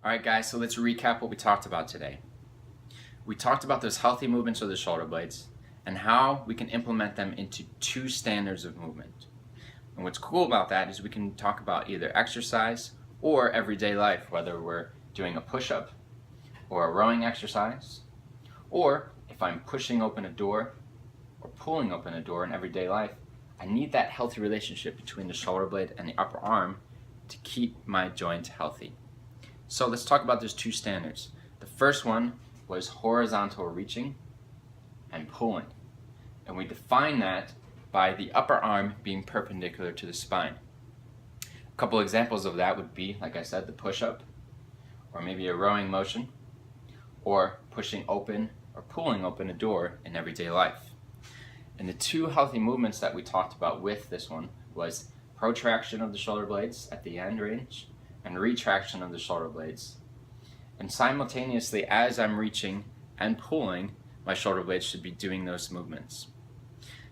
Alright guys, so let's recap what we talked about today. We talked about those healthy movements of the shoulder blades and how we can implement them into two standards of movement. And what's cool about that is we can talk about either exercise or everyday life, whether we're doing a push-up or a rowing exercise, or if I'm pushing open a door or pulling open a door in everyday life, I need that healthy relationship between the shoulder blade and the upper arm to keep my joint healthy. So let's talk about those two standards. The first one was horizontal reaching and pulling. And we define that by the upper arm being perpendicular to the spine. A couple examples of that would be, like I said, the push-up, or maybe a rowing motion, or pushing open or pulling open a door in everyday life. And the two healthy movements that we talked about with this one was protraction of the shoulder blades at the end range and retraction of the shoulder blades. And simultaneously, as I'm reaching and pulling, my shoulder blades should be doing those movements.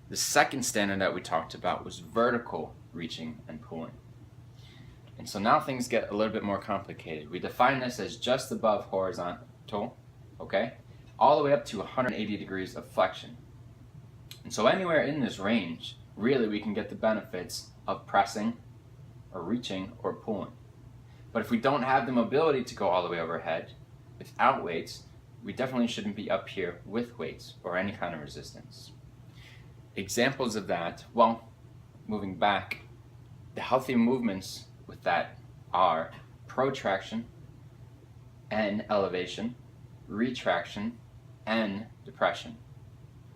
The second standard that we talked about was vertical reaching and pulling. And so now things get a little bit more complicated. We define this as just above horizontal, okay, all the way up to 180 degrees of flexion. And so anywhere in this range, really we can get the benefits of pressing or reaching or pulling. But if we don't have the mobility to go all the way overhead without weights, we definitely shouldn't be up here with weights or any kind of resistance. Examples of that, well, moving back, the healthy movements with that are protraction and elevation, retraction and depression,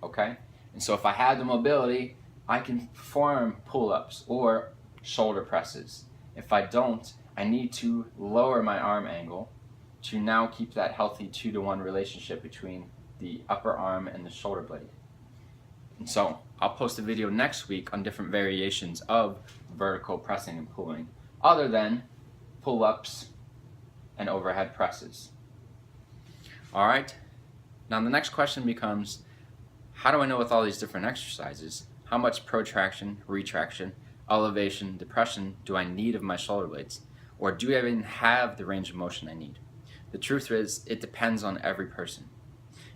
okay? And so if I have the mobility, I can perform pull-ups or shoulder presses. If I don't, I need to lower my arm angle to now keep that healthy 2-to-1 relationship between the upper arm and the shoulder blade. And so I'll post a video next week on different variations of vertical pressing and pulling, other than pull-ups and overhead presses. Alright, now the next question becomes, how do I know with all these different exercises how much protraction, retraction, elevation, depression do I need of my shoulder blades? Or do I even have the range of motion I need? The truth is, it depends on every person.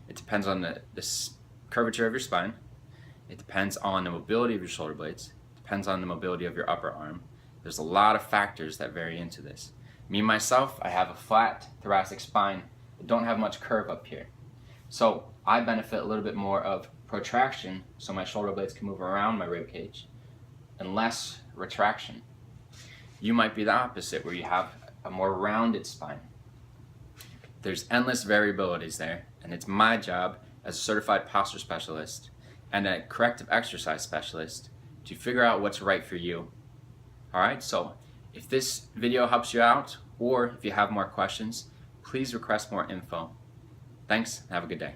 It depends on the curvature of your spine. It depends on the mobility of your shoulder blades. It depends on the mobility of your upper arm. There's a lot of factors that vary into this. Me, myself, I have a flat thoracic spine. I don't have much curve up here. So I benefit a little bit more of protraction so my shoulder blades can move around my rib cage, and less retraction. You might be the opposite, where you have a more rounded spine. There's endless variabilities there, and it's my job as a certified posture specialist and a corrective exercise specialist to figure out what's right for you. Alright, so if this video helps you out, or if you have more questions, please request more info. Thanks, and have a good day.